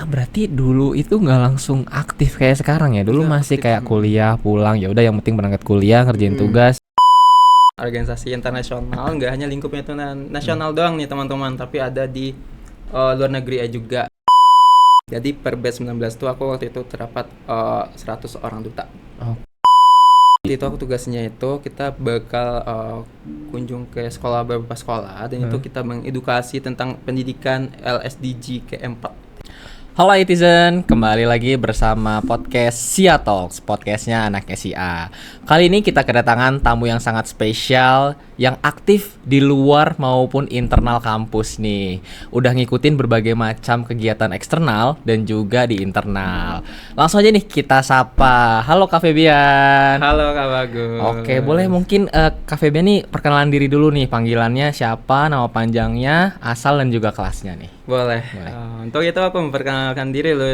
Berarti dulu itu nggak langsung aktif kayak sekarang ya? Dulu Nggak masih aktif. kayak kuliah pulang, ya udah yang penting berangkat kuliah ngerjain Mm-mm. tugas. Organisasi internasional nggak hanya lingkupnya itu nasional doang nih teman-teman, tapi ada di luar negeri juga. Jadi per batch 19 tuh aku waktu itu terdapat 100 orang duta. Oh. Waktu itu aku tugasnya itu kita bakal kunjung ke sekolah, beberapa sekolah, dan itu kita mengedukasi tentang pendidikan LSDG keempat. Halo Itizen, kembali lagi bersama podcast Sia Talks, podcastnya anak SIA. Kali ini kita kedatangan tamu yang sangat spesial, yang aktif di luar maupun internal kampus nih. Udah ngikutin berbagai macam kegiatan eksternal dan juga di internal. Langsung aja nih kita sapa. Halo Kak Febian. Halo Kak Bagus. Oke, boleh mungkin Kak Febian nih perkenalan diri dulu nih, panggilannya siapa, nama panjangnya, asal dan juga kelasnya nih. Boleh. Untuk itu aku memperkenalkan diri loh.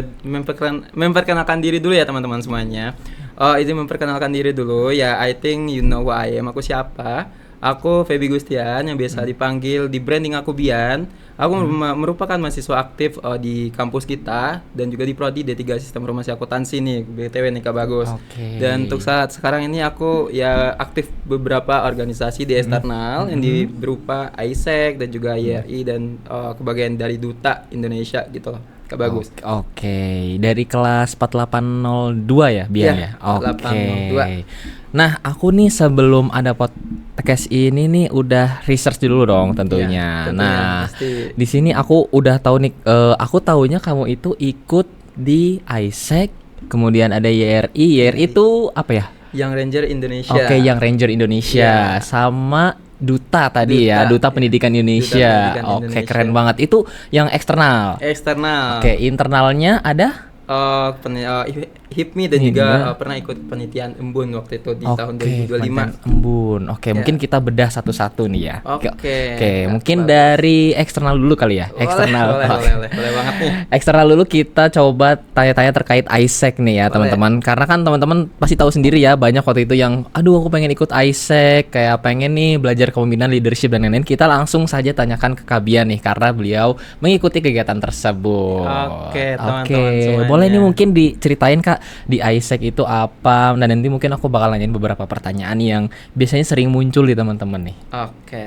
Memperkenalkan diri dulu ya teman-teman semuanya. Izin memperkenalkan diri dulu ya. I think you know who I am. Aku siapa? Aku Feby Gustian yang biasa dipanggil di branding aku Bian. Aku merupakan mahasiswa aktif di kampus kita dan juga di prodi D3 Sistem Informasi Akuntansi nih, BTW nih Kak Bagus. Oke. Dan untuk saat sekarang ini aku ya aktif beberapa organisasi di eksternal yang berupa ISEC dan juga IRI dan kebagian dari Duta Indonesia gitu loh. Kak Bagus. Oke, dari kelas 4802 ya, Bian Iya, ya? Oke. 4802. Nah, aku nih sebelum ada podcast ini nih udah research dulu dong tentunya. Iya, tentunya, Nah, pasti. di sini aku udah tahu nih, aku taunya kamu itu ikut di ISEC, kemudian ada YRI. YRI itu apa ya? Yang Ranger Indonesia. Oke, yang Ranger Indonesia, Iya. sama Duta tadi ya, Duta Pendidikan Indonesia. Pendidikan Oke, Indonesia. keren banget. Itu yang eksternal. Eksternal. Oke, internalnya ada? HIPMI dan Ini juga juga. pernah ikut penelitian Embun waktu itu di tahun Oke, 2025. Kementerian Embun. Oke, Ya. mungkin kita bedah satu-satu nih ya. Oke. Mungkin Bagus. dari eksternal dulu kali ya. Eksternal. Boleh banget nih. Eksternal dulu kita coba tanya-tanya terkait ISEC nih ya, Boleh. teman-teman. Karena kan teman-teman pasti tahu sendiri ya, banyak waktu itu yang aduh aku pengen ikut ISEC, kayak pengen nih belajar kepemimpinan, leadership dan lain-lain. Kita langsung saja tanyakan ke Kabian nih karena beliau mengikuti kegiatan tersebut. Oke, teman-teman semuanya. Boleh nih mungkin diceritain Kak di ISEC itu apa, dan nanti mungkin aku bakal nanyain beberapa pertanyaan yang biasanya sering muncul di teman-teman nih. Oke.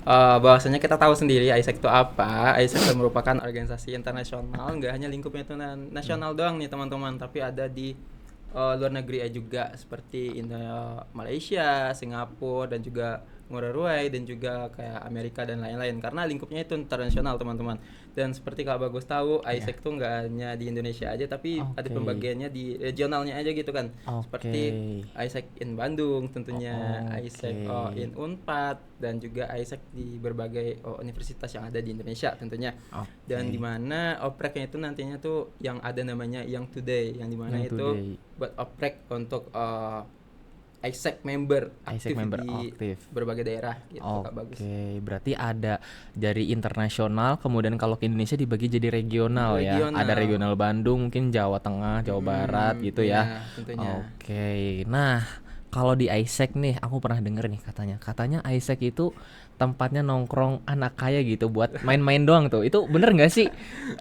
Bahwasanya kita tahu sendiri ISEC itu apa. ISEC itu merupakan organisasi internasional, nggak hanya lingkupnya itu nasional doang nih teman-teman, tapi ada di luar negeri juga seperti Malaysia, Singapura dan juga Ngurah dan juga kayak Amerika dan lain-lain, karena lingkupnya itu internasional teman-teman. Dan seperti Kak Bagus tahu, ISEC tuh nggak hanya di Indonesia aja, tapi ada pembagiannya di regionalnya aja gitu kan. Seperti ISEC in Bandung tentunya, ISEC in Unpad, dan juga ISEC di berbagai universitas yang ada di Indonesia tentunya. Dan dimana opreknya itu nantinya tuh yang ada namanya Young Today, yang dimana Young itu Today. buat oprek untuk ISEC member aktif di berbagai daerah gitu Kak Bagus. Oke, berarti ada dari internasional, kemudian kalau ke Indonesia dibagi jadi regional ya. Ada regional Bandung, mungkin Jawa Tengah, Jawa Barat gitu ya. Tentunya. Oke. Nah, kalau di ISEC nih, aku pernah denger nih katanya ISEC itu tempatnya nongkrong anak kaya gitu buat main-main doang tuh. Itu bener nggak sih?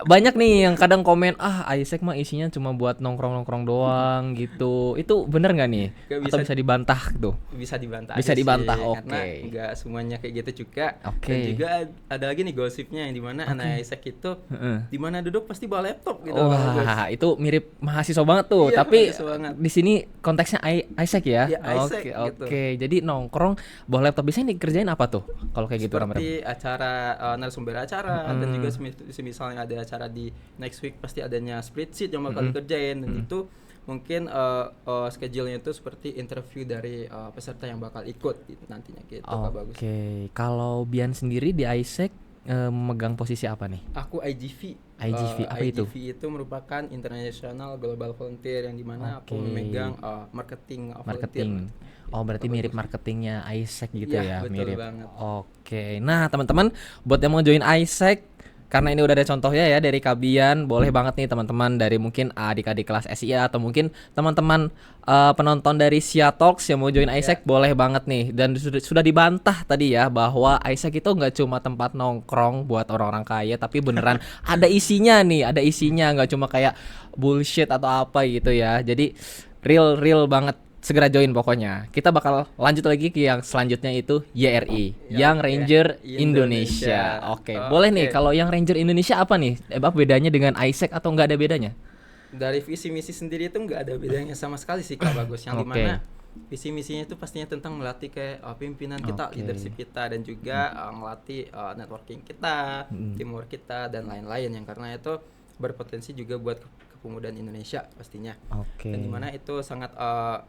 Banyak nih yang kadang komen, ISEC mah isinya cuma buat nongkrong-nongkrong doang gitu. Itu bener nggak nih? Atau bisa dibantah tuh? Bisa dibantah. Bisa dibantah, karena nggak semuanya kayak gitu juga. Oke. Dan juga ada lagi nih gosipnya yang dimana anak ISEC itu di mana duduk pasti bawa laptop gitu. Wah, itu mirip mahasiswa banget tuh. Iya, tapi banget. di sini konteksnya ISEC ya. Iya, ISEC gitu. Oke. Jadi nongkrong bawa laptop, biasanya dikerjain apa tuh? Kalau kayak gitu seperti acara narasumber acara dan juga misalnya ada acara di next week pasti adanya spreadsheet yang bakal dikerjain, dan itu mungkin schedule-nya itu seperti interview dari peserta yang bakal ikut gitu, nantinya gitu Kak Bagus. Oke. Kalau Bian sendiri di ISEC memegang posisi apa nih? Aku IGV. Apa itu? IGV itu merupakan International Global Volunteer, yang dimana aku memegang marketing. Berarti mirip marketingnya ISEC gitu ya, betul mirip. banget. Oke. Nah, teman-teman, buat yang mau join ISEC, karena ini udah ada contohnya ya dari Kabian, boleh banget nih teman-teman dari mungkin adik-adik kelas SIA atau mungkin teman-teman penonton dari Sia Talks yang mau join Isaac boleh banget nih. Dan sudah dibantah tadi ya bahwa Isaac itu nggak cuma tempat nongkrong buat orang-orang kaya, tapi beneran ada isinya nih, ada isinya, nggak cuma kayak bullshit atau apa gitu ya. Jadi real banget. Segera join pokoknya. Kita bakal lanjut lagi ke yang selanjutnya itu YRI, Young Ranger Indonesia. Oke, boleh nih kalau Young Ranger Indonesia apa nih? Apa bedanya dengan Isaac atau nggak ada bedanya? Dari visi misi sendiri itu nggak ada bedanya sama sekali sih Kak Bagus. Yang dimana visi misinya itu pastinya tentang melatih kayak pimpinan kita, leadership kita, dan juga ngelatih networking kita, teamwork kita, dan lain-lain yang karena itu berpotensi juga buat kepemudaan Indonesia pastinya. Dan dimana itu sangat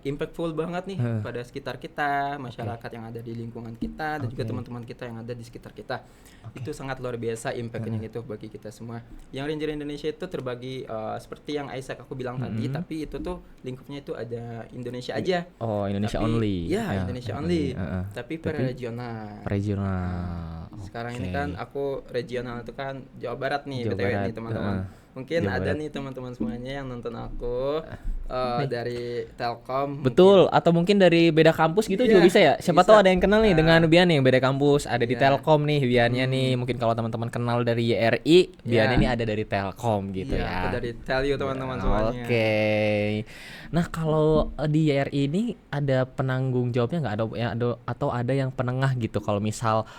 impactful banget nih pada sekitar kita, masyarakat yang ada di lingkungan kita, dan juga teman-teman kita yang ada di sekitar kita. Itu sangat luar biasa impactnya gitu bagi kita semua. Yang Ranger Indonesia itu terbagi seperti yang Isaac aku bilang tadi, tapi itu tuh lingkupnya itu ada Indonesia aja. Oh, Indonesia tapi, only. Ya, Indonesia only. Tapi per regional. Sekarang ini kan aku regional itu kan Jawa Barat nih, BTW nih teman-teman. Mungkin ada nih teman-teman semuanya yang nonton aku dari Telkom. Betul, atau mungkin dari beda kampus gitu juga bisa ya. Siapa tahu ada yang kenal nih dengan Bian yang beda kampus, ada di Telkom nih Biannya nih. Mungkin kalau teman-teman kenal dari YRI, Bian ini ada dari Telkom gitu ya. Aku dari Telio teman-teman semuanya. Nah, kalau di YRI ini ada penanggung jawabnya nggak, atau ada yang penengah gitu kalau misal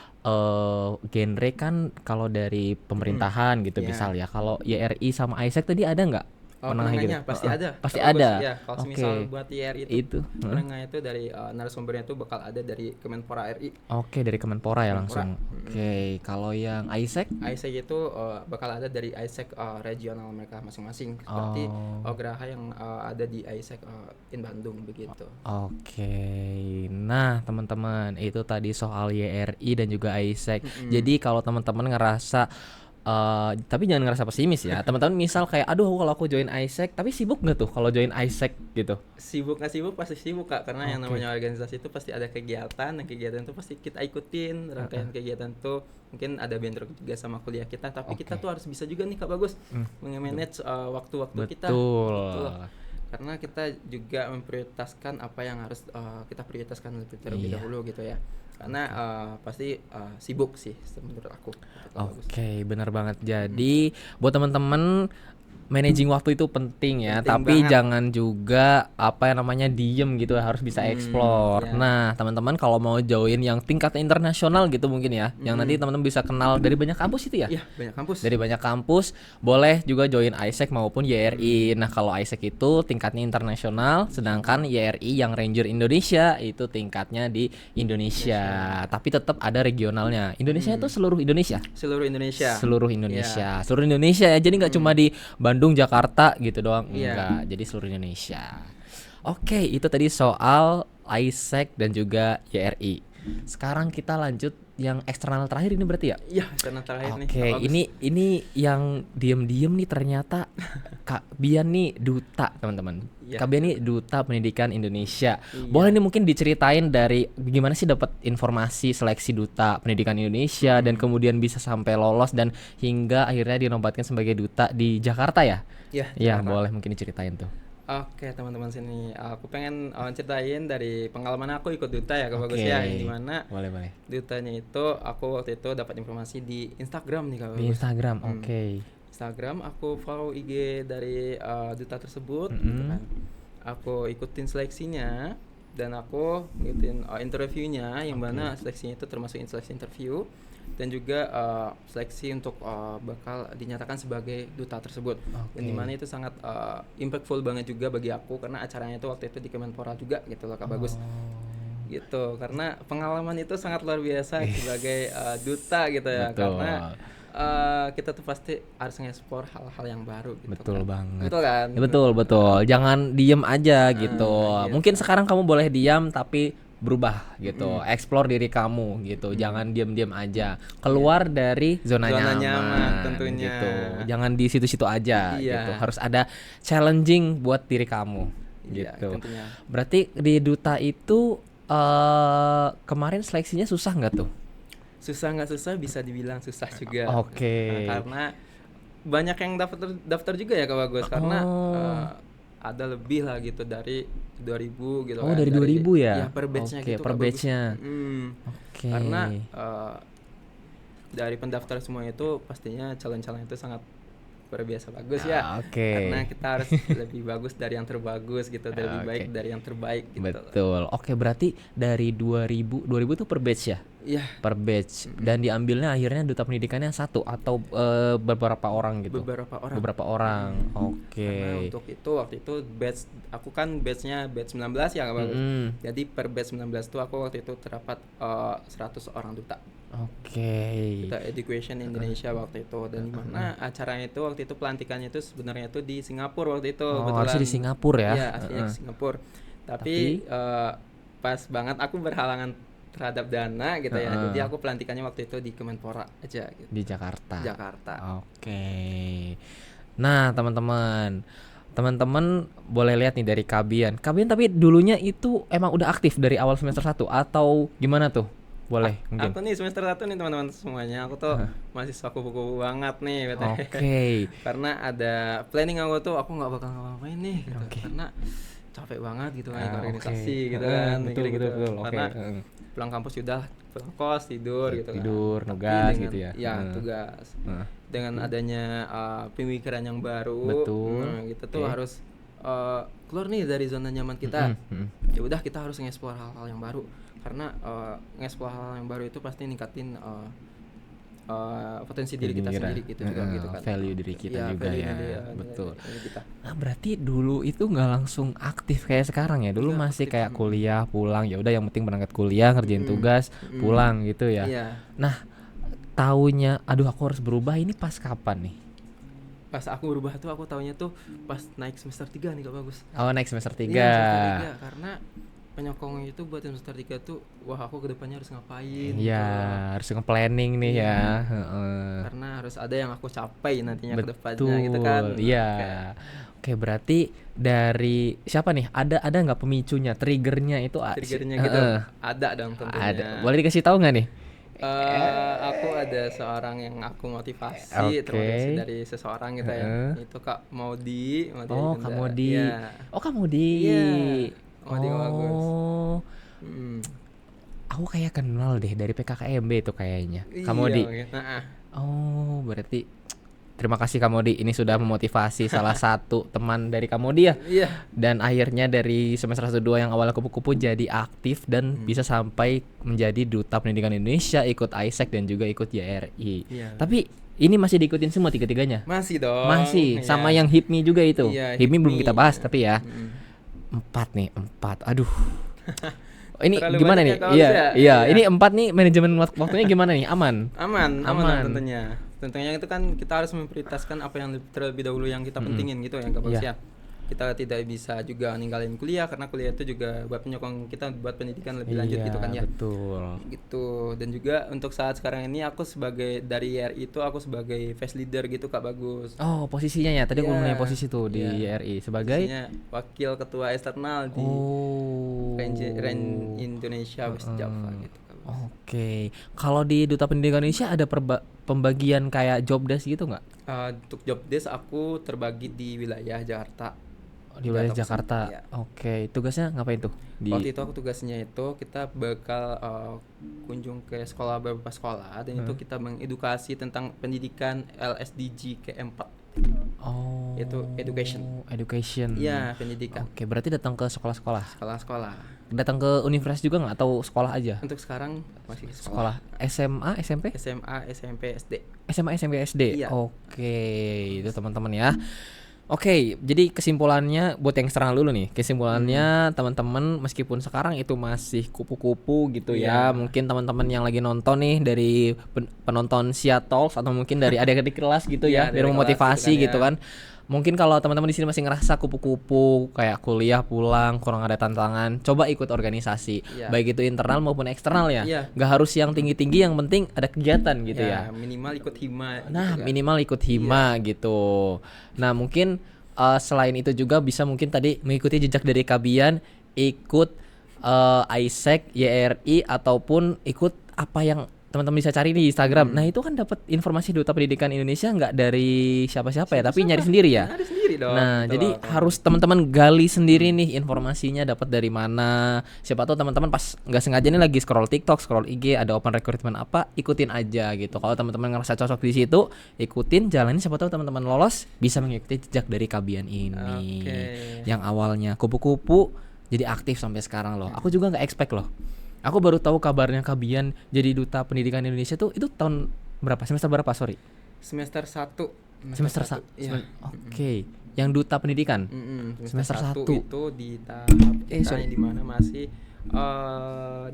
genre kan kalau dari pemerintahan gitu misal ya. Kalau YRI sama Isaac tadi ada nggak? Penengahnya gitu? Pasti ada. Pasti ada. Ya, kalau misal buat YRI itu penengahnya itu dari narasumbernya itu bakal ada dari Kemenpora RI. Dari Kemenpora ya langsung. Kalau yang Isaac itu bakal ada dari Isaac regional mereka masing-masing seperti Graha yang ada di Isaac in Bandung begitu. Nah teman-teman, itu tadi soal YRI dan juga Isaac. Jadi kalau teman-teman ngerasa tapi jangan ngerasa pesimis ya. Teman-teman misal kayak aduh kalau aku join Isaac tapi sibuk nggak tuh kalau join Isaac gitu? Sibuk nggak sibuk pasti sibuk Kak, karena yang namanya organisasi itu pasti ada kegiatan, dan kegiatan itu pasti kita ikutin. Rangkaian kegiatan tuh mungkin ada bentrok juga sama kuliah kita, tapi kita tuh harus bisa juga nih Kak Bagus nge-manage waktu-waktu kita. Betul. Karena kita juga memprioritaskan apa yang harus kita prioritaskan terlebih dahulu gitu ya. Karena pasti sibuk sih menurut aku. Benar banget. Jadi buat teman-teman, managing waktu itu penting ya, tapi banget. jangan juga diem gitu, harus bisa explore. Nah teman-teman kalau mau join yang tingkat internasional gitu mungkin ya, yang nanti teman-teman bisa kenal dari banyak kampus itu ya. Iya, banyak kampus. Dari banyak kampus boleh juga join Isaac maupun YRI. Nah kalau Isaac itu tingkatnya internasional, sedangkan YRI yang Ranger Indonesia itu tingkatnya di Indonesia. Tapi tetap ada regionalnya. Indonesia itu seluruh Indonesia. Seluruh Indonesia Ya. Jadi nggak cuma di Bandung, Jakarta gitu doang, enggak. Jadi seluruh Indonesia. Itu tadi soal Isaac dan juga YRI. Sekarang kita lanjut yang eksternal terakhir ini berarti ya? Iya, eksternal terakhir nih. Ini yang diem-diem nih ternyata Kak Bian nih duta, teman-teman. Kak Bian nih duta pendidikan Indonesia. Boleh nih mungkin diceritain dari gimana sih dapat informasi seleksi duta pendidikan Indonesia dan kemudian bisa sampai lolos dan hingga akhirnya dinobatkan sebagai duta di Jakarta ya? Iya, boleh mungkin diceritain tuh. Oke teman-teman sini, aku pengen ceritain dari pengalaman aku ikut duta ya Kak Bagus ya, yang dimana boleh. Dutanya itu aku waktu itu dapat informasi di Instagram nih Kak Bagus. Di Instagram, Instagram aku follow IG dari duta tersebut gitu kan. Aku ikutin seleksinya dan aku ngikutin interviewnya, yang mana seleksinya itu termasuk seleksi interview dan juga seleksi untuk bakal dinyatakan sebagai duta tersebut. Dan dimana itu sangat impactful banget juga bagi aku, karena acaranya itu waktu itu di Kemenpora juga gitu loh Kak Bagus. Gitu, karena pengalaman itu sangat luar biasa sebagai duta gitu ya. Karena kita tuh pasti harus nge-explore hal-hal yang baru gitu. Betul banget. Betul kan? Betul. Jangan diem aja gitu. Mungkin sekarang kamu boleh diam tapi berubah gitu, explore diri kamu gitu, jangan diam-diam aja, keluar dari zona nyaman tentunya gitu. Jangan di situ-situ aja gitu, harus ada challenging buat diri kamu gitu. Tentunya. Berarti di duta itu kemarin seleksinya susah nggak tuh? susah nggak susah bisa dibilang susah juga. Oke. Nah, karena banyak yang daftar juga ya Kak Bagus, karena Oh. ada lebih lah gitu dari 2000 gitu Oh, kan, dari 2000 ya? ya per batch-nya Oke, gitu per Kak Bagus. batch-nya. Oke. Karena dari pendaftar semua itu pastinya calon-calon itu sangat luar biasa bagus ya. Oke. Karena kita harus lebih bagus dari yang terbagus gitu, dari lebih baik Oke. dari yang terbaik gitu. Betul. Oke, berarti dari 2000 tuh per batch ya? Iya. Per batch. Dan diambilnya akhirnya duta pendidikannya satu atau beberapa orang gitu? Beberapa orang. Oke. Karena untuk itu waktu itu batch aku kan batch-nya batch 19 ya Kak Bagus. Jadi per batch 19 tuh aku waktu itu terdapat 100 orang duta. Oke. Duta Education Indonesia waktu itu, dan dimana acaranya itu waktu itu pelantikannya itu sebenarnya itu di Singapura waktu itu. Oh, harusnya di Singapura ya? Iya, aslinya di Singapura. Tapi pas banget aku berhalangan terhadap dana gitu ya. Jadi aku pelantikannya waktu itu di Kemenpora aja gitu. Di Jakarta. Oke. Nah, teman-teman boleh lihat nih dari Kabian tapi dulunya itu emang udah aktif dari awal semester 1 atau gimana tuh? Boleh mungkin. Aku nih semester 1 nih teman-teman semuanya. Aku tuh mahasiswa kupu-kupu banget nih BTW. Oke. Karena ada planning aku tuh, aku nggak bakal ngapain nih gitu. Karena capek banget gitu kan organisasi gitu kan. Betul. Karena pulang kampus sudah pulang kos tidur gitu kan. Tidur, nugas gitu ya. Iya, tugas. Dengan adanya pemikiran yang baru, betul. Kita tuh harus keluar nih dari zona nyaman kita. Ya udah, kita harus nge-explore hal-hal yang baru. Karena nge-explore hal yang baru itu pasti ningkatin potensi diri kita sendiri gitu juga gitu kan. Value diri kita juga ya. Betul. Kita. Nah, berarti dulu itu nggak langsung aktif kayak sekarang ya. Dulu masih kayak kuliah, pulang, ya udah yang penting berangkat kuliah, ngerjain tugas, pulang gitu ya. Iya. Nah, taunya aduh aku harus berubah ini pas kapan nih? Pas aku berubah tuh aku taunya tuh pas naik semester 3 nih Kak Bagus. Oh, naik semester 3. Iya, semester 3 karena penyokongnya itu buat semester 3 tuh wah aku kedepannya harus ngapain. Iya, harus nge-planning nih ya. Karena harus ada yang aku capai nantinya kedepannya Betul, gitu kan. Iya. Oke, berarti dari siapa nih? Ada nggak pemicunya, triggernya itu? Triggernya gitu. Ada dong tentunya. Ada. Boleh dikasih tahu nggak nih? Aku ada seorang yang aku motivasi, termotivasi dari seseorang gitu ya. Itu Kak Maudi. Oh, Kak Maudi. Ya. Oh, Kak Maudi. Iya. Maudi bagus. Aku kayak kenal deh dari PKKMB itu kayaknya. Kak Maudi. Oh, berarti terima kasih Kak Maudi, ini sudah memotivasi salah satu teman dari Kak Maudi ya. Iya. Dan akhirnya dari semester 1-2 yang awalnya kupu-kupu jadi aktif dan bisa sampai menjadi duta pendidikan Indonesia, ikut AIESEC dan juga ikut YRI. Iya. Tapi ini masih diikutin semua tiga-tiganya? Masih dong. Masih, sama yang HIPMI juga itu. Iya, HIPMI belum kita bahas tapi ya. 4. Aduh. Ini terlalu gimana nih? Iya. Ini 4 nih manajemen waktunya gimana nih? Aman tentunya. Tentunya itu kan kita harus memprioritaskan apa yang terlebih dahulu yang kita pentingin gitu ya Kak Bagus ya. Kita tidak bisa juga ninggalin kuliah karena kuliah itu juga buat penyokong kita buat pendidikan lebih lanjut gitu kan ya. Betul. Gitu. Dan juga untuk saat sekarang ini aku sebagai dari YRI itu aku sebagai face leader gitu Kak Bagus. Oh, posisinya ya. Tadi aku nanya posisi tuh di YRI sebagai wakil ketua eksternal di RAN Indonesia West Java gitu. Oke. Kalau di Duta Pendidikan Indonesia ada pembagian kayak job desk gitu nggak? Untuk job desk aku terbagi di wilayah Jakarta. Di wilayah Jakarta. Ya. Oke. Tugasnya ngapain tuh? Waktu itu aku tugasnya itu kita bakal kunjung ke beberapa sekolah dan itu kita mengedukasi tentang pendidikan LSDG ke-4. Oh. Itu education. Iya, pendidikan. Oke, berarti datang ke sekolah-sekolah. Datang ke universitas juga nggak atau sekolah aja? Untuk sekarang masih sekolah. SMA, SMP? SMA, SMP, SD. SMA, SMP, SD. Iya. Oke, itu teman-teman ya. Oke, jadi kesimpulannya buat yang eksternal dulu nih. Kesimpulannya teman-teman meskipun sekarang itu masih kupu-kupu gitu ya. Mungkin teman-teman yang lagi nonton nih dari penonton Sia Talks atau mungkin dari adik-adik kelas gitu ya, biar memotivasi gitu kan. Mungkin kalau teman-teman di sini masih ngerasa kupu-kupu kayak kuliah pulang kurang ada tantangan, coba ikut organisasi. Baik itu internal maupun eksternal ya. Gak harus yang tinggi-tinggi, yang penting ada kegiatan gitu ya. Minimal ikut hima. Nah, gitu minimal ikut hima gitu. Nah, mungkin selain itu juga bisa mungkin tadi mengikuti jejak dari Kabian, ikut AIESEC, YRI ataupun ikut apa yang teman-teman bisa cari di Instagram. Nah itu kan dapat informasi Duta Pendidikan Indonesia nggak dari siapa-siapa ya, tapi nyari sendiri ya. Ada sendiri dong. Nah gitu jadi loh. harus teman-teman gali sendiri nih informasinya dapat dari mana. Siapa tahu teman-teman pas nggak sengaja nih lagi scroll TikTok, scroll IG, ada open recruitment apa, ikutin aja gitu. Kalau teman-teman ngerasa cocok di situ, ikutin, jalanin. Siapa tahu teman-teman lolos bisa mengikuti jejak dari Kabian ini. Oke. Yang awalnya kupu-kupu jadi aktif sampai sekarang loh. Aku juga nggak expect loh. Aku baru tahu kabarnya Kabian jadi Duta Pendidikan Indonesia tuh itu tahun berapa? Semester berapa? Sorry. Semester 1. Semester 1. Iya. Oke. Yang Duta Pendidikan. Semester Semester 1 satu. itu di tahap kita sorry. yang dimana masih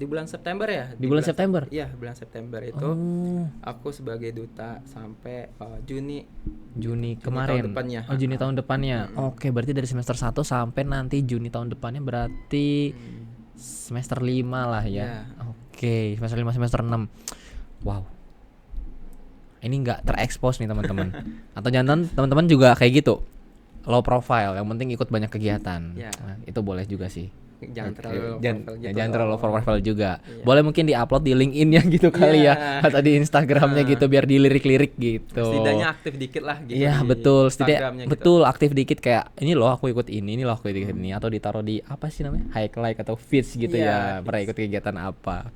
di bulan September ya. Di bulan September? Iya, bulan September itu Oh, aku sebagai duta sampai Juni Juni kemarin. tahun depannya. Oh, Juni tahun depannya. Oke, berarti dari semester 1 sampai nanti Juni tahun depannya berarti semester 5 lah ya. Iya. Oke, semester 5 semester 6. Wow. Ini nggak terekspos nih teman-teman. Atau jangan teman-teman juga kayak gitu. Low profile, yang penting ikut banyak kegiatan. Iya. Nah, itu boleh juga sih. Jangan terlalu low jangan, profile ya, gitu jangan loh. terlalu low profile juga. Iya. Boleh mungkin diupload di LinkedIn-nya gitu kali Iya. ya, atau di Instagramnya gitu biar dilirik-lirik gitu. Setidaknya aktif dikit lah gitu. Iya di betul, setidaknya Instagramnya gitu. betul aktif dikit kayak ini loh aku ikut ini loh aku ikut ini, atau ditaruh di apa sih namanya highlight atau feeds gitu Iya, ya, pernah ikut kegiatan apa.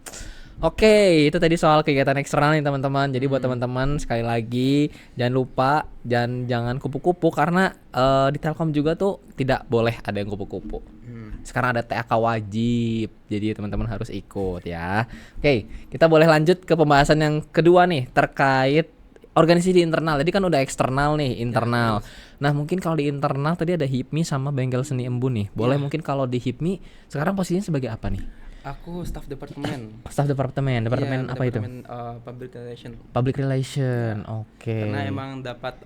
Oke, itu tadi soal kegiatan eksternal nih teman-teman. Jadi buat teman-teman sekali lagi jangan lupa jangan kupu-kupu karena di Telkom juga tuh tidak boleh ada yang kupu-kupu. Sekarang ada TAK wajib, jadi teman-teman harus ikut ya. Oke, kita boleh lanjut ke pembahasan yang kedua nih terkait organisasi di internal. Tadi kan udah eksternal nih, internal. Nah mungkin kalau di internal tadi ada HIPMI sama Bengkel Seni Embun nih. Boleh mungkin kalau di HIPMI sekarang posisinya sebagai apa nih? Aku staf departemen. Staf departemen Iya, apa itu? departemen, public relation. Public relation. Oke. Karena emang dapat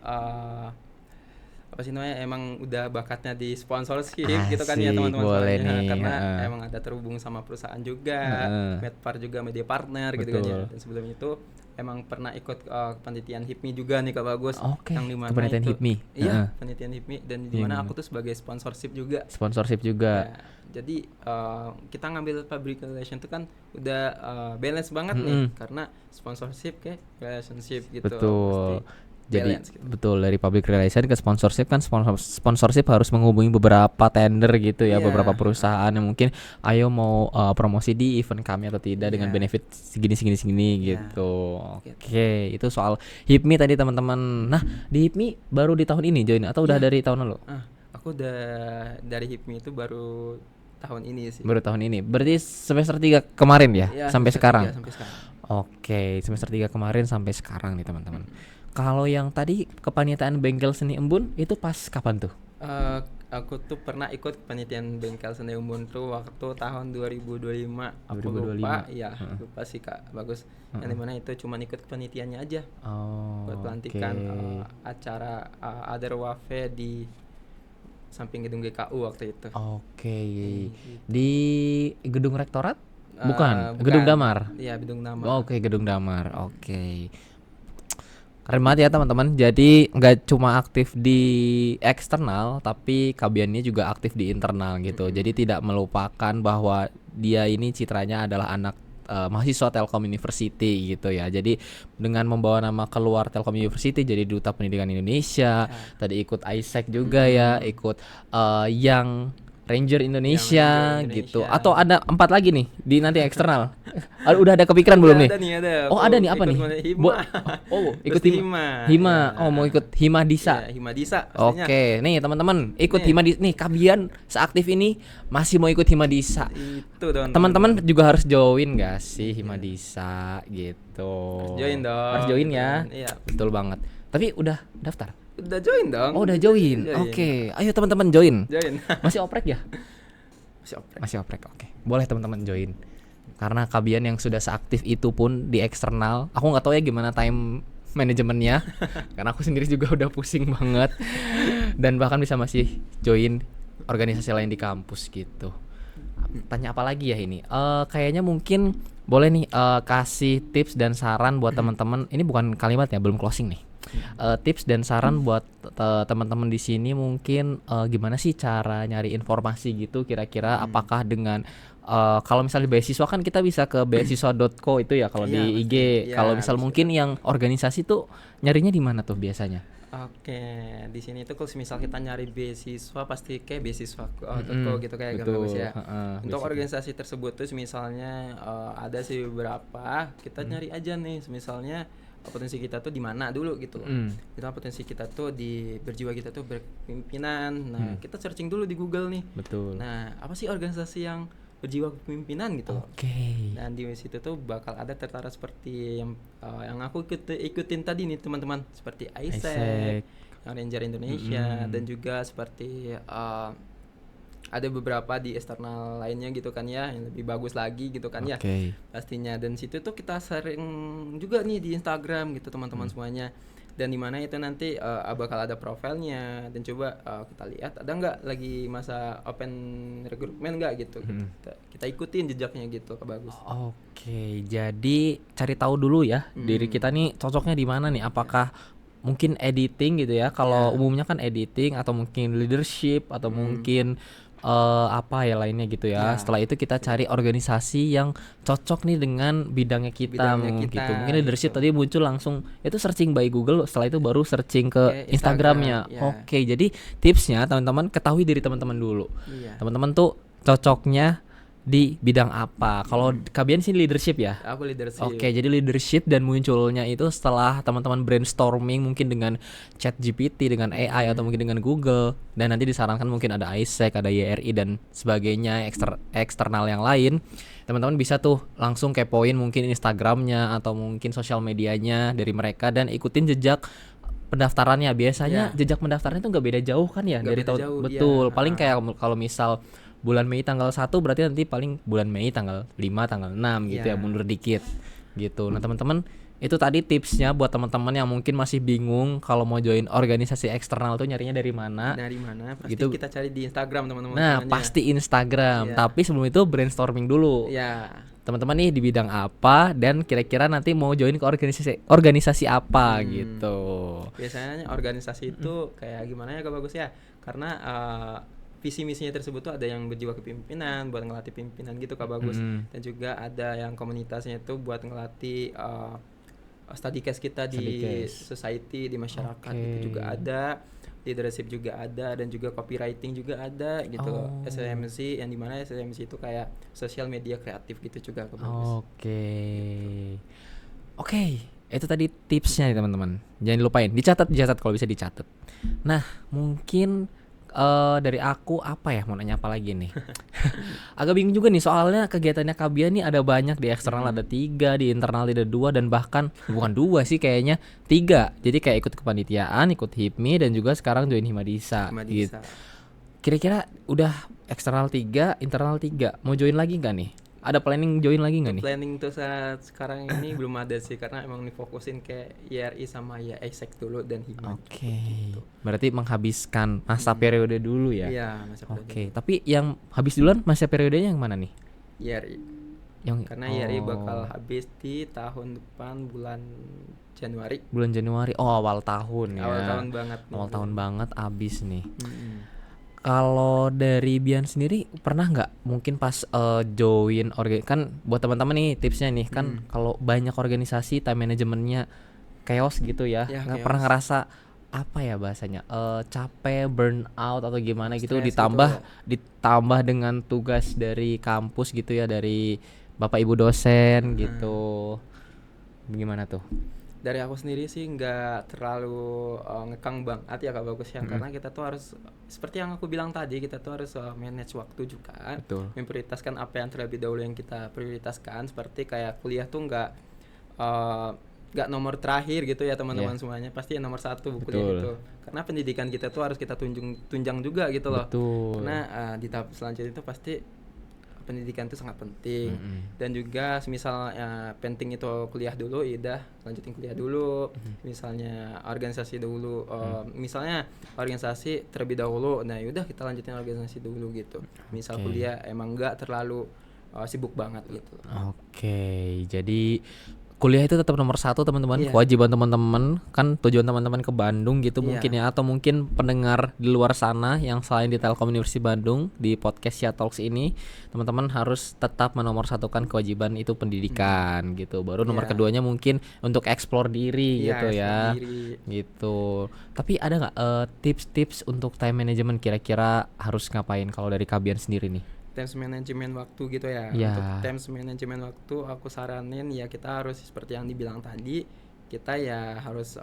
apa sih namanya, emang udah bakatnya di sponsorship gitu kan ya Asik, teman-teman boleh semuanya. nih, Karena heeh. emang ada terhubung sama perusahaan juga, Heeh. Medpar juga media partner gitu kan ya. Betul. Dan sebelum itu emang pernah ikut kepanitiaan HIPMI juga nih Kak Bagus. Oke, Yang dimana kepanitiaan itu, HIPMI. Iya, Heeh. penelitian HIPMI, dan Yang dimana gimana? aku tuh sebagai sponsorship juga. Sponsorship juga. Ya, jadi kita ngambil public relation itu kan udah balance banget nih, karena sponsorship ke relationship gitu. Betul. Pasti Jadi balance gitu. betul, dari public relation ke sponsorship kan sponsorship harus menghubungi beberapa tender gitu ya, Iya. beberapa perusahaan yang mungkin ayo mau promosi di event kami atau tidak dengan Iya. benefit segini Iya. gitu. Oke, itu soal HIPMI tadi teman-teman. Nah, di HIPMI baru di tahun ini join atau udah Iya. dari tahun lalu? Aku udah dari HIPMI itu baru tahun ini sih. Baru tahun ini. Berarti semester 3 kemarin ya, Iya, sampai semester sekarang. 3 sampai sekarang. Oke, semester 3 kemarin sampai sekarang nih teman-teman. Kalau yang tadi kepanitiaan Bengkel Seni Embun itu pas kapan tuh? Aku tuh pernah ikut penelitian Bengkel Seni Embun tuh waktu tahun 2025. Aku 2025. lupa, iya, lupa sih Kak Bagus. Yang dimana itu cuma ikut penelitiannya aja. Oh, Buat pelantikan oke. acara Other Wafe di samping gedung GKU waktu itu. Oke. Di gedung rektorat? Bukan, Bukan. gedung Damar. Iya, gedung Damar. Oh, oke, gedung Damar. Oke. Keren banget ya teman-teman. Jadi nggak cuma aktif di eksternal, tapi Kabiannya juga aktif di internal gitu. Jadi tidak melupakan bahwa dia ini citranya adalah anak mahasiswa Telkom University gitu ya. Jadi dengan membawa nama keluar Telkom University jadi Duta Pendidikan Indonesia, tadi ikut ISEC juga ya, ikut yang Ranger Indonesia, Ranger gitu. Indonesia. Atau ada 4 lagi nih di nanti eksternal. Udah ada kepikiran belum nih? Ada nih, ada. Oh, Aku ada nih apa ikut nih? Hima. Ikut Terus Hima. Hima. Hima. Ya. Oh, mau ikut Hima Disa. Iya, Hima Disa pastinya. Oke, nih teman-teman, ikut Nih. Hima Disa. Nih, Kabian seaktif ini masih mau ikut Hima Disa. Itu dong. Teman-teman juga harus join gak sih Hima Disa gitu. Harus join dong. Harus join gitu ya. kan. Iya. Betul banget. Tapi udah daftar? Udah join dong. Oh, udah join. Oke, ayo teman-teman join. Join. Masih oprek ya? Masih oprek. Masih oprek. Oke. Boleh teman-teman join. Karena Kabian yang sudah seaktif itu pun di eksternal, aku nggak tahu ya gimana time manajemennya. Karena aku sendiri juga udah pusing banget. Dan bahkan bisa masih join organisasi lain di kampus gitu. Tanya apa lagi ya ini? Kayaknya mungkin boleh nih kasih tips dan saran buat teman-teman. Ini bukan kalimat ya, belum closing nih. Tips dan saran buat teman-teman di sini mungkin gimana sih cara nyari informasi gitu kira-kira apakah dengan kalau misalnya beasiswa kan kita bisa ke beasiswa.co itu ya kalau Iya, di IG. pasti. Kalau Ya, misal bisa. mungkin yang organisasi tuh nyarinya di mana tuh biasanya? Oke, di sini tuh kalau misal kita nyari beasiswa pasti kayak beasiswa Mm-mm, gitu kayak gak bagus betul. ya. Heeh, Untuk basicnya. organisasi tersebut tuh misalnya ada sih beberapa, kita nyari aja nih misalnya potensi kita tuh di mana dulu gitu loh. Mm, Kita potensi kita tuh di berjiwa kita tuh berpimpinan. Nah, mm, kita searching dulu di Google nih. betul. Nah, apa sih organisasi yang berjiwa kepemimpinan gitu loh. Oke. Dan di situ tuh bakal ada tertara seperti yang aku ikutin tadi nih teman-teman, seperti AIESEC, Isaac. yang Ranger Indonesia, Mm-mm. dan juga seperti ada beberapa di eksternal lainnya gitu kan ya, yang lebih bagus lagi gitu kan ya Oke. pastinya. Dan situ tuh kita sering juga nih di Instagram gitu teman-teman Hmm. semuanya, dan dimana itu nanti bakal ada profilnya, dan coba kita lihat ada nggak lagi masa open recruitment nggak gitu, Hmm. kita ikutin jejaknya gitu, bagus. Oke, jadi cari tahu dulu ya diri Mm. kita nih cocoknya di mana nih. Apakah mungkin editing gitu ya? Kalau Ya. umumnya kan editing atau mungkin leadership atau mungkin apa ya lainnya gitu ya. Ya, Setelah itu kita cari organisasi yang cocok nih dengan bidangnya kita, bidangnya kita gitu. Mungkin leadership gitu. tadi muncul langsung itu searching by Google, setelah itu baru searching ke Oke, Instagramnya. Instagram, ya. Oke, jadi tipsnya teman-teman ketahui diri teman-teman dulu. Iya. Teman-teman tuh cocoknya di bidang apa? Kalau kalian sih leadership ya. Aku leadership. Oke, jadi leadership dan munculnya itu setelah teman-teman brainstorming mungkin dengan ChatGPT, dengan AI atau mungkin dengan Google, dan nanti disarankan mungkin ada ISEC, ada YRI dan sebagainya eksternal yang lain. Teman-teman bisa tuh langsung kepoin mungkin Instagramnya atau mungkin sosial medianya dari mereka dan ikutin jejak pendaftarannya. Biasanya Iya. jejak pendaftarannya tuh nggak beda jauh kan ya Nggak dari beda tahun, jauh, betul. iya. Paling kayak kalau misal bulan Mei tanggal 1 berarti nanti paling bulan Mei tanggal 5, tanggal 6 gitu ya, Iya. mundur dikit gitu. Nah, teman-teman itu tadi tipsnya buat teman-teman yang mungkin masih bingung kalau mau join organisasi eksternal tuh nyarinya dari mana. Dari mana? Pasti Gitu. kita cari di Instagram teman-teman Nah, semuanya. pasti Instagram. Iya. Tapi sebelum itu brainstorming dulu. Ya. Teman-teman nih di bidang apa dan kira-kira nanti mau join ke organisasi apa gitu. Biasanya organisasi itu kayak gimana ya, Kak Bagus ya? Karena visi misinya tersebut tuh ada yang berjiwa kepemimpinan buat ngelatih pimpinan gitu, Kak Bagus. Dan juga ada yang komunitasnya itu buat ngelatih study case kita Study di case. society, di masyarakat Oke. itu juga ada. Leadership juga ada, dan juga copywriting juga ada gitu loh. Oh. SMC, yang dimana SMC itu kayak social media kreatif gitu juga, Kak Bagus. Oke. Oke, itu tadi tipsnya nih teman-teman. Jangan lupain, dicatat kalau bisa dicatat. Nah, mungkin dari aku apa ya, mau nanya apa lagi nih? Agak bingung juga nih soalnya kegiatannya Kabia nih ada banyak, di eksternal ada 3, di internal ada 2, dan bahkan bukan 2 sih kayaknya 3. Jadi kayak ikut kepanitiaan, ikut HIPMI, dan juga sekarang join Himadisa. Cuma Gitu. bisa. Kira-kira udah eksternal 3, internal 3, mau join lagi nggak nih? Ada planning join lagi nggak nih? Planning tuh saat sekarang ini belum ada sih, karena emang difokusin ke YRI sama ya AIESEC dulu dan HIMA. Oke, berarti menghabiskan masa periode dulu ya? Iya, masa Oke, tapi yang habis duluan masa periodenya yang mana nih? YRI. Yang Karena YRI bakal habis di tahun depan bulan Januari. bulan Januari. Oh, awal tahun ya. Awal tahun banget nih. Awal tahun banget abis nih. Mm-mm. Kalau dari Bian sendiri pernah nggak mungkin pas join kan buat teman-teman nih tipsnya nih kan kalau banyak organisasi time manajemennya chaos gitu ya, Ya, nggak chaos. pernah ngerasa apa ya bahasanya capek, burn out atau gimana gitu, Stres ditambah gitu ditambah dengan tugas dari kampus gitu ya, dari bapak ibu dosen gitu, gimana tuh? Dari aku sendiri sih nggak terlalu ngekang banget ya, Kak Bagus ya, karena kita tuh harus seperti yang aku bilang tadi, kita tuh harus manage waktu juga, Betul. memprioritaskan apa yang terlebih dahulu yang kita prioritaskan. Seperti kayak kuliah tuh nggak nomor terakhir gitu ya teman-teman semuanya, pasti yang nomor 1 kuliah Betul. itu, karena pendidikan kita tuh harus kita tunjang juga gitu loh. Betul. Karena di tahap selanjutnya itu pasti pendidikan itu sangat penting. Dan juga semisal penting itu kuliah dulu, ya udah lanjutin kuliah dulu. Misalnya organisasi dulu, misalnya organisasi terlebih dahulu, nah yaudah kita lanjutin organisasi dulu gitu. Misal Oke. kuliah emang nggak terlalu sibuk banget gitu. Oke, jadi kuliah itu tetap nomor satu teman-teman. Iya. Kewajiban teman-teman kan, tujuan teman-teman ke Bandung gitu Iya. mungkin ya, atau mungkin pendengar di luar sana yang selain di Telkom University Bandung di podcast Sia Talks ini, teman-teman harus tetap menomorsatukan kewajiban itu pendidikan gitu. Baru nomor Iya. keduanya mungkin untuk explore diri Iya, gitu ya. sendiri. Gitu. Tapi ada nggak tips-tips untuk time management, kira-kira harus ngapain kalau dari Kabian sendiri nih? Time management waktu gitu ya. Ya. Untuk time management waktu aku saranin ya kita harus seperti yang dibilang tadi, kita ya harus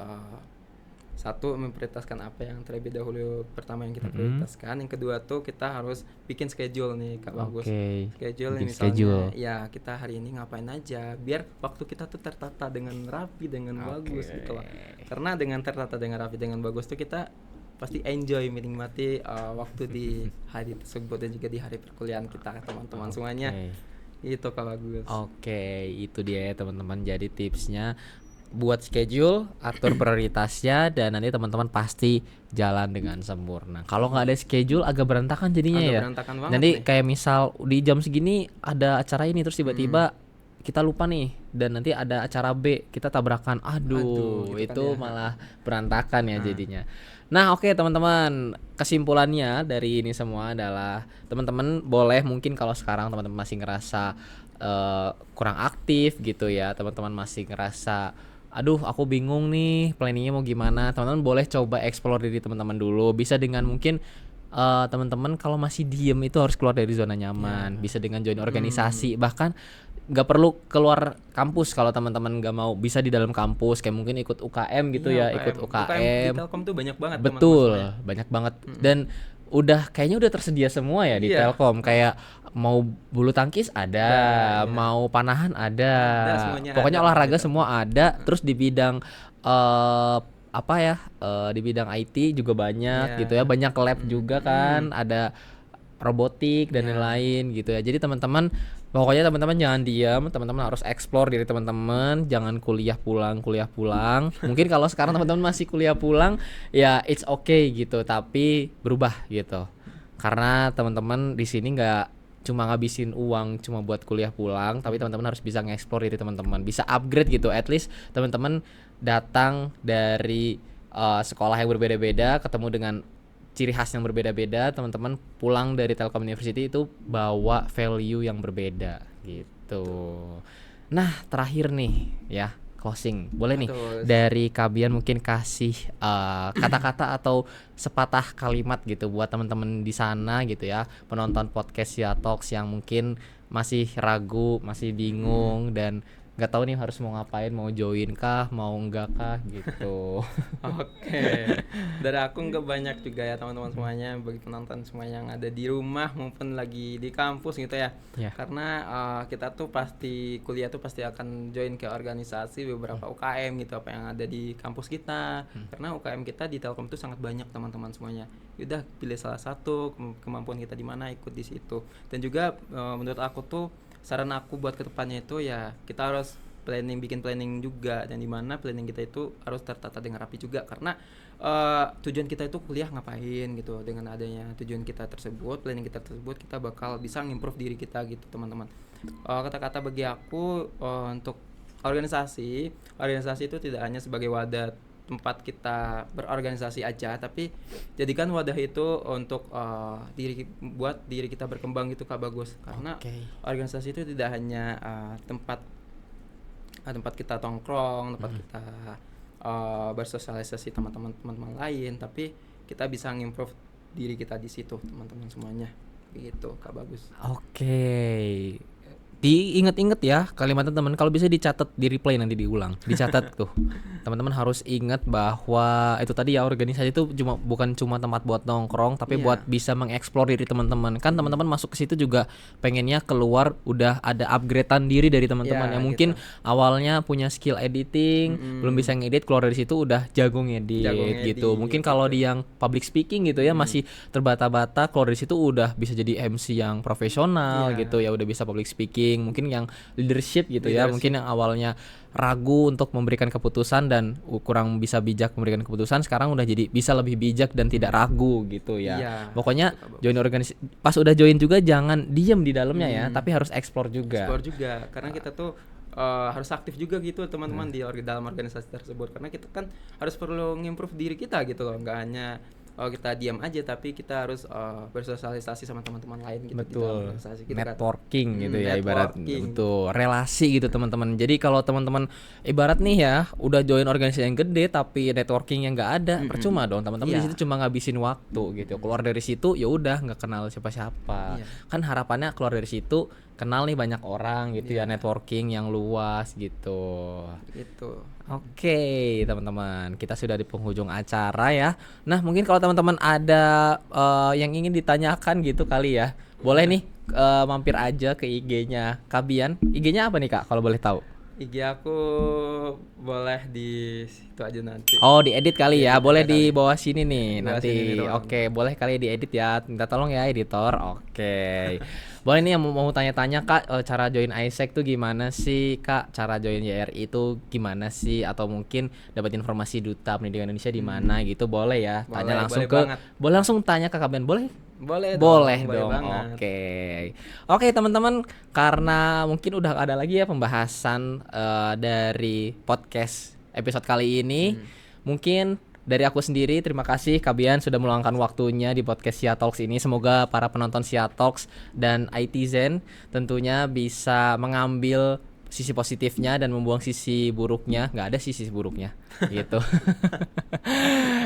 satu memprioritaskan apa yang terlebih dahulu, pertama yang kita prioritaskan. Yang kedua tuh kita harus bikin schedule nih Kak Bagus. Oke. Schedule Bikin misalnya schedule. ya kita hari ini ngapain aja biar waktu kita tuh tertata dengan rapi, dengan bagus gitu loh. Karena dengan tertata dengan rapi dengan bagus tuh kita pasti enjoy menikmati waktu di hari tersebut dan juga di hari perkuliahan kita teman-teman semuanya. Itu Kak Bagus. Oke, itu dia ya teman-teman. Jadi tipsnya buat schedule, atur prioritasnya, dan nanti teman-teman pasti jalan dengan sempurna. Kalau nggak ada schedule agak berantakan jadinya Agak ya. berantakan banget Nanti nih. kayak misal di jam segini ada acara ini terus tiba-tiba kita lupa nih, dan nanti ada acara B kita tabrakan. Aduh, gitu itu kan ya. malah berantakan ya jadinya. Nah, oke teman-teman, kesimpulannya dari ini semua adalah teman-teman boleh mungkin kalau sekarang teman-teman masih ngerasa kurang aktif gitu ya, teman-teman masih ngerasa aduh aku bingung nih planningnya mau gimana, teman-teman boleh coba explore diri teman-teman dulu. Bisa dengan mungkin teman-teman kalau masih diem itu harus keluar dari zona nyaman, bisa dengan join organisasi, bahkan nggak perlu keluar kampus kalau teman-teman nggak mau, bisa di dalam kampus kayak mungkin ikut UKM gitu Iya, ya, ikut Di UKM. Telkom tuh banyak banget Betul, teman-teman banyak banget. Dan kayaknya udah tersedia semua ya di Iya. Telkom. Kayak mau bulu tangkis ada, iya. mau panahan ada. Ada, semuanya Pokoknya ada olahraga gitu. semua ada. Terus di bidang apa ya? Di bidang IT juga banyak Iya. gitu ya. Banyak lab juga kan, ada robotik dan lain-lain gitu ya. Jadi teman-teman, pokoknya teman-teman jangan diam, teman-teman harus explore diri teman-teman, jangan kuliah pulang. Mungkin kalau sekarang teman-teman masih kuliah pulang, ya it's okay gitu, tapi berubah gitu. Karena teman-teman di sini nggak cuma ngabisin uang cuma buat kuliah pulang, tapi teman-teman harus bisa nge-explore diri teman-teman, bisa upgrade gitu. At least teman-teman datang dari sekolah yang berbeda-beda, ketemu dengan ciri khas yang berbeda-beda, teman-teman pulang dari Telkom University itu bawa value yang berbeda gitu. Nah, terakhir nih ya, closing. Boleh nih Betul. dari Kabian mungkin kasih kata-kata atau sepatah kalimat gitu buat teman-teman di sana gitu ya, penonton podcast Sia Talks yang mungkin masih ragu, masih bingung dan nggak tahu nih harus mau ngapain, mau join kah, mau enggak kah gitu. Oke. Dari aku nggak banyak juga ya teman-teman semuanya, bagi penonton semua yang ada di rumah maupun lagi di kampus gitu ya. Ya. Karena kita tuh pasti kuliah tuh pasti akan join ke organisasi beberapa UKM gitu apa yang ada di kampus kita. Karena UKM kita di Telkom tuh sangat banyak teman-teman semuanya. Yaudah pilih salah satu, kemampuan kita di mana ikut di situ. Dan juga menurut aku tuh saran aku buat kedepannya itu ya kita harus bikin planning juga, dan dimana planning kita itu harus tertata dengan rapi juga, karena tujuan kita itu kuliah ngapain gitu. Dengan adanya tujuan kita tersebut, planning kita tersebut, kita bakal bisa ngimprove diri kita gitu teman-teman. Kata-kata bagi aku untuk organisasi itu tidak hanya sebagai wadah tempat kita berorganisasi aja, tapi jadikan wadah itu untuk buat diri kita berkembang gitu Kak Bagus. Karena organisasi itu tidak hanya tempat kita tongkrong, tempat kita bersosialisasi teman-teman lain, tapi kita bisa ngimprove diri kita di situ teman-teman semuanya. Begitu Kak Bagus. Oke. Diinget-inget ya kalimat teman, kalau bisa dicatat, di replay nanti diulang, dicatat tuh. Teman-teman harus ingat bahwa itu tadi ya, organisasi itu bukan cuma tempat buat nongkrong, tapi buat bisa mengeksplor diri teman-teman. Kan teman-teman masuk ke situ juga pengennya keluar udah ada upgradean diri dari teman-teman yang mungkin awalnya punya skill editing, belum bisa ngedit, keluar dari situ udah jago ngedit gitu. Mungkin kalau di yang public speaking gitu ya masih terbata-bata, keluar dari situ udah bisa jadi MC yang profesional gitu ya, udah bisa public speaking. Mungkin yang leadership gitu ya, mungkin yang awalnya ragu untuk memberikan keputusan dan kurang bisa bijak memberikan keputusan, sekarang udah jadi bisa lebih bijak dan tidak ragu gitu ya. Pokoknya join organisasi, pas udah join juga jangan diem di dalamnya ya, tapi harus explore juga. Karena kita tuh harus aktif juga gitu teman-teman di dalam organisasi tersebut, karena kita kan harus perlu ngimprove diri kita gitu loh, nggak hanya kita diam aja, tapi kita harus bersosialisasi sama teman-teman lain gitu di dalam Betul. organisasi gitu Networking kan. gitu ya, ibarat Networking. betul relasi gitu teman-teman. Jadi kalau teman-teman ibarat nih ya udah join organisasi yang gede tapi networking yang nggak ada, percuma dong teman-teman. Di Iya. situ cuma ngabisin waktu gitu. Keluar dari situ ya udah nggak kenal siapa-siapa. Iya. Kan harapannya keluar dari situ kenal nih banyak orang gitu ya, networking yang luas gitu. Gitu. Oke, teman-teman, kita sudah di penghujung acara ya. Nah, mungkin kalau teman-teman ada yang ingin ditanyakan gitu kali ya, boleh nih mampir aja ke IG-nya Kabian. IG-nya apa nih Kak, kalau boleh tahu? IG aku boleh di situ aja nanti. Oh, diedit kali ya. Diedit Boleh aja di kali. bawah sini nih Di bawah nanti. sini nih, teman. Oke, boleh kali diedit ya. Minta tolong ya editor. Oke. Boleh nih yang mau tanya-tanya Kak, cara join ISEC tuh gimana sih Kak? Cara join YRI itu gimana sih? Atau mungkin dapat informasi Duta Pendidikan Indonesia di mana gitu, boleh ya. Tanya Boleh, langsung boleh banget. boleh langsung tanya ke Kabian, boleh? Boleh Boleh boleh dong. banget. Oke, teman-teman, karena mungkin udah ada lagi ya pembahasan dari podcast episode kali ini. Mungkin dari aku sendiri terima kasih Kabian sudah meluangkan waktunya di podcast Sia Talks ini. Semoga para penonton Sia Talks dan ITZen tentunya bisa mengambil sisi positifnya dan membuang sisi buruknya. Nggak ada sisi buruknya gitu.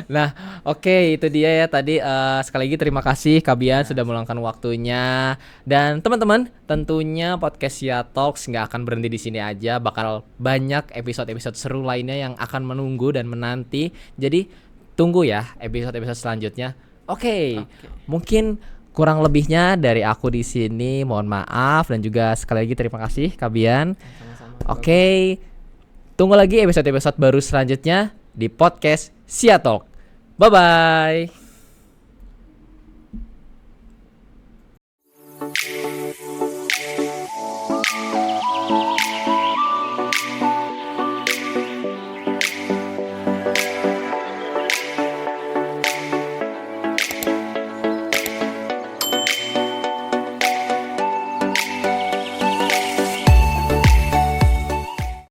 Nah, oke, itu dia ya tadi, sekali lagi terima kasih Kabian sudah meluangkan waktunya. Dan teman-teman, tentunya podcast Sia Talks nggak akan berhenti di sini aja, bakal banyak episode-episode seru lainnya yang akan menunggu dan menanti. Jadi tunggu ya episode-episode selanjutnya. Oke. Mungkin kurang lebihnya dari aku di sini, mohon maaf, dan juga sekali lagi terima kasih Kabian. Sama-sama. Oke, tunggu lagi episode-episode baru selanjutnya di podcast Sia Talk. Bye-bye.